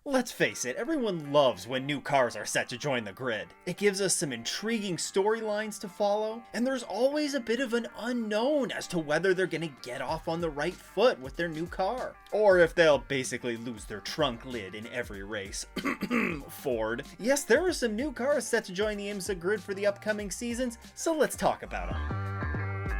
Let's face it, everyone loves when new cars are set to join the grid. It gives us some intriguing storylines to follow, and there's always a bit of an unknown as to whether they're gonna get off on the right foot with their new car, or if they'll basically lose their trunk lid in every race. Ford. Yes, there are some new cars set to join the Imsa grid for the upcoming seasons, so let's talk about them.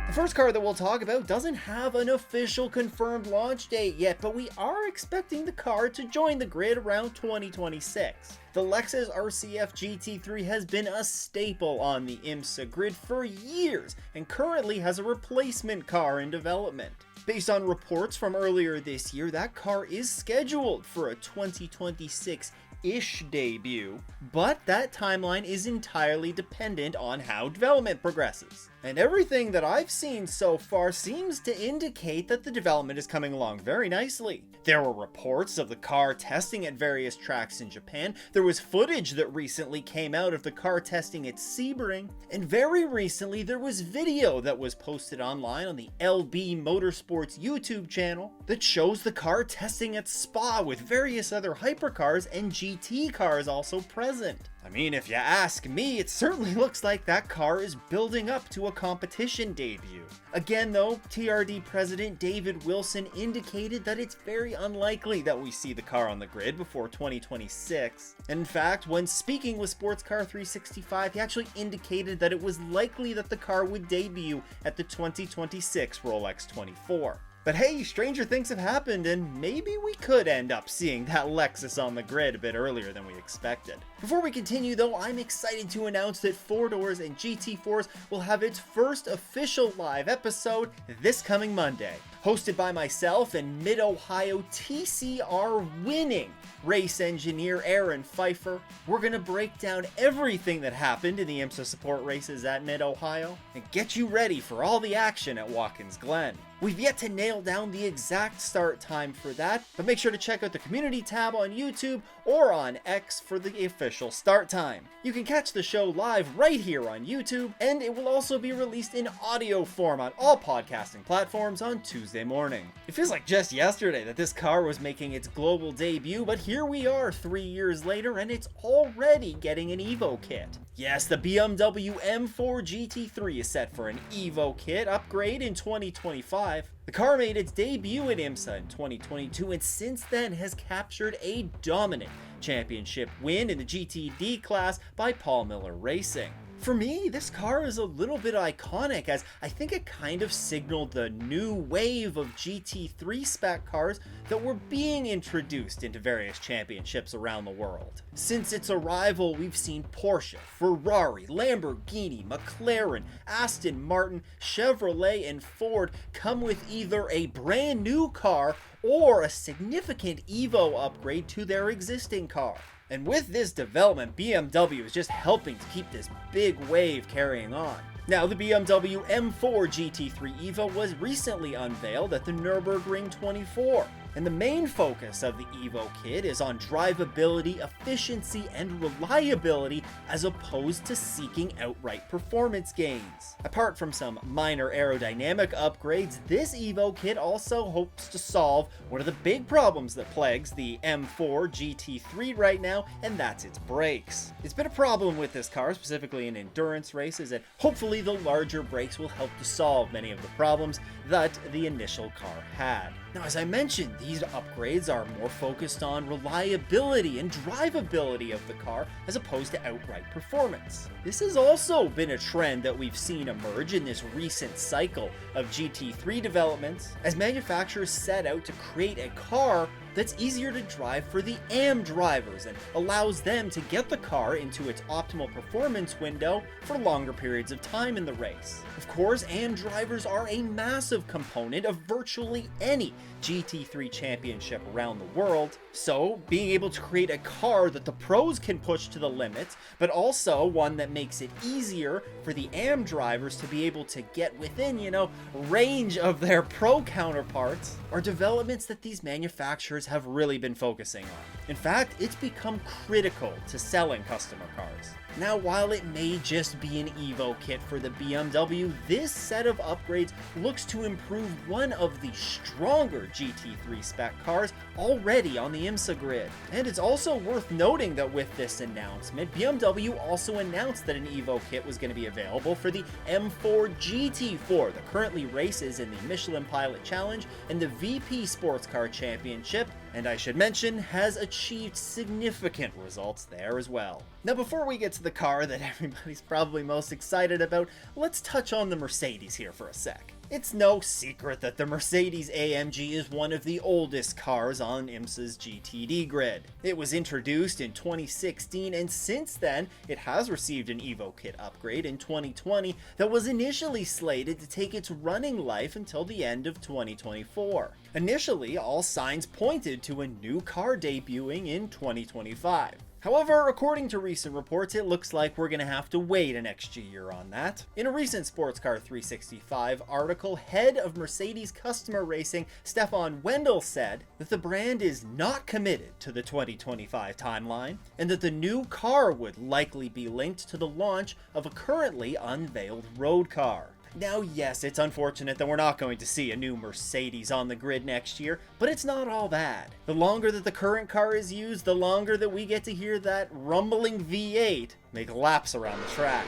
The first car that we'll talk about doesn't have an official confirmed launch date yet, but we are expecting the car to join the grid around 2026. The Lexus RCF GT3 has been a staple on the IMSA grid for years and currently has a replacement car in development. Based on reports from earlier this year, that car is scheduled for a 2026-ish debut, but that timeline is entirely dependent on how development progresses. And everything that I've seen so far seems to indicate that the development is coming along very nicely. There were reports of the car testing at various tracks in Japan, there was footage that recently came out of the car testing at Sebring, and very recently there was video that was posted online on the LB Motorsports YouTube channel that shows the car testing at Spa with various other hypercars and GT cars also present. I mean, if you ask me, it certainly looks like that car is building up to a competition debut. Again though, TRD President David Wilson indicated that it's very unlikely that we see the car on the grid before 2026. And in fact, when speaking with Sports Car 365, he actually indicated that it was likely that the car would debut at the 2026 Rolex 24. But hey, stranger things have happened, and maybe we could end up seeing that Lexus on the grid a bit earlier than we expected. Before we continue though, I'm excited to announce that 4Doors and GT4s will have its first official live episode this coming Monday. Hosted by myself and Mid-Ohio TCR winning race engineer Aaron Pfeiffer, we're going to break down everything that happened in the IMSA support races at Mid-Ohio and get you ready for all the action at Watkins Glen. We've yet to nail down the exact start time for that, but make sure to check out the community tab on YouTube or on X for the official start time. You can catch the show live right here on YouTube, and it will also be released in audio form on all podcasting platforms on Tuesday morning. It feels like just yesterday that this car was making its global debut, but here we are 3 years later and it's already getting an Evo kit. Yes, the BMW M4 GT3 is set for an Evo kit upgrade in 2025. The car made its debut at IMSA in 2022 and since then has captured a dominant championship win in the GTD class by Paul Miller Racing. For me, this car is a little bit iconic as I think it kind of signaled the new wave of GT3 spec cars that were being introduced into various championships around the world. Since its arrival, we've seen Porsche, Ferrari, Lamborghini, McLaren, Aston Martin, Chevrolet, and Ford come with either a brand new car or a significant Evo upgrade to their existing car. And with this development, BMW is just helping to keep this big wave carrying on. Now, the BMW M4 GT3 Evo was recently unveiled at the Nürburgring 24. And the main focus of the Evo kit is on drivability, efficiency, and reliability as opposed to seeking outright performance gains. Apart from some minor aerodynamic upgrades, this Evo kit also hopes to solve one of the big problems that plagues the M4 GT3 right now, and that's its brakes. It's been a problem with this car, specifically in endurance races, and hopefully the larger brakes will help to solve many of the problems that the initial car had. Now, as I mentioned, these upgrades are more focused on reliability and drivability of the car as opposed to outright performance. This has also been a trend that we've seen emerge in this recent cycle of GT3 developments, as manufacturers set out to create a car that's easier to drive for the AM drivers and allows them to get the car into its optimal performance window for longer periods of time in the race. Of course, AM drivers are a massive component of virtually any GT3 championship around the world, so being able to create a car that the pros can push to the limits, but also one that makes it easier for the AM drivers to be able to get within, range of their pro counterparts, are developments that these manufacturers have really been focusing on. In fact, it's become critical to selling customer cars. Now, while it may just be an Evo kit for the BMW, this set of upgrades looks to improve one of the stronger GT3 spec cars already on the the Imsa grid. And it's also worth noting that with this announcement, BMW also announced that an Evo kit was going to be available for the M4 GT4 that currently races in the Michelin Pilot Challenge and the VP Sports Car Championship, and I should mention, has achieved significant results there as well. Now before we get to the car that everybody's probably most excited about, let's touch on the Mercedes here for a sec. It's no secret that the Mercedes-AMG is one of the oldest cars on IMSA's GTD grid. It was introduced in 2016, and since then, it has received an Evo Kit upgrade in 2020 that was initially slated to take its running life until the end of 2024. Initially, all signs pointed to a new car debuting in 2025. However, according to recent reports, it looks like we're gonna have to wait an extra year on that. In a recent Sports Car 365 article, head of Mercedes customer racing Stefan Wendell said that the brand is not committed to the 2025 timeline, and that the new car would likely be linked to the launch of a currently unveiled road car. Now, yes, it's unfortunate that we're not going to see a new Mercedes on the grid next year, but it's not all bad. The longer that the current car is used, the longer that we get to hear that rumbling V8 make laps around the track.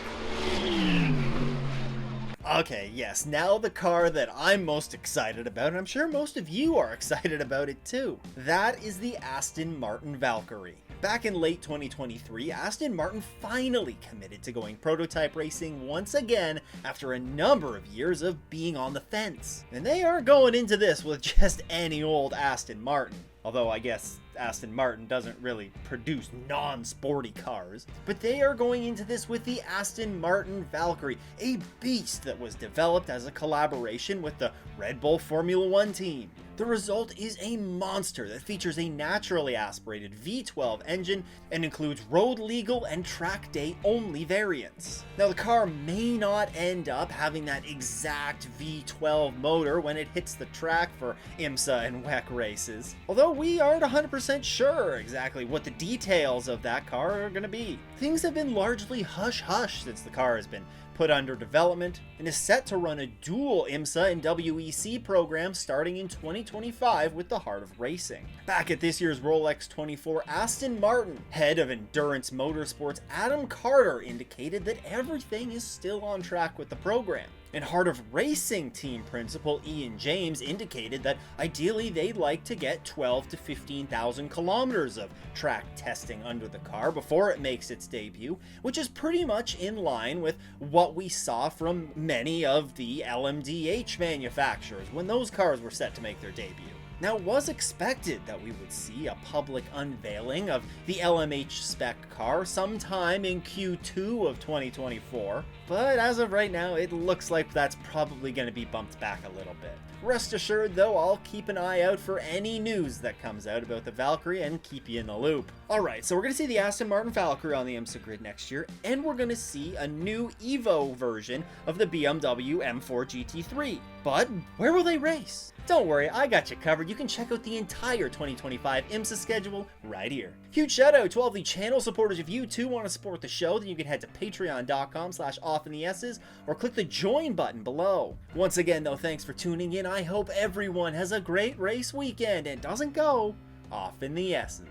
Okay, yes, now the car that I'm most excited about, and I'm sure most of you are excited about it too. That is the Aston Martin Valkyrie. Back in late 2023, Aston Martin finally committed to going prototype racing once again after a number of years of being on the fence. And they aren't going into this with just any old Aston Martin. Although I guess Aston Martin doesn't really produce non-sporty cars. But they are going into this with the Aston Martin Valkyrie, a beast that was developed as a collaboration with the Red Bull Formula One team. The result is a monster that features a naturally aspirated V12 engine and includes road legal and track day only variants. Now the car may not end up having that exact V12 motor when it hits the track for IMSA and WEC races, although we aren't 100% sure exactly what the details of that car are going to be. Things have been largely hush-hush since the car has been put under development and is set to run a dual IMSA and WEC program starting in 2025 with the heart of racing. Back at this year's Rolex 24, Aston Martin head of Endurance Motorsports Adam Carter indicated that everything is still on track with the program. And Heart of Racing team principal Ian James indicated that ideally they'd like to get 12 to 15,000 kilometers of track testing under the car before it makes its debut, which is pretty much in line with what we saw from many of the LMDH manufacturers when those cars were set to make their debut. Now, it was expected that we would see a public unveiling of the LMH spec car sometime in Q2 of 2024, but as of right now, it looks like that's probably going to be bumped back a little bit. Rest assured, though, I'll keep an eye out for any news that comes out about the Valkyrie and keep you in the loop. Alright, so we're going to see the Aston Martin Valkyrie on the IMSA grid next year, and we're going to see a new Evo version of the BMW M4 GT3. But where will they race? Don't worry, I got you covered. You can check out the entire 2025 IMSA schedule right here. Huge shout out to all the channel supporters. If you too want to support the show, then you can head to patreon.com/offinthes or click the join button below. Once again though, thanks for tuning in. I hope everyone has a great race weekend and doesn't go off in the S's.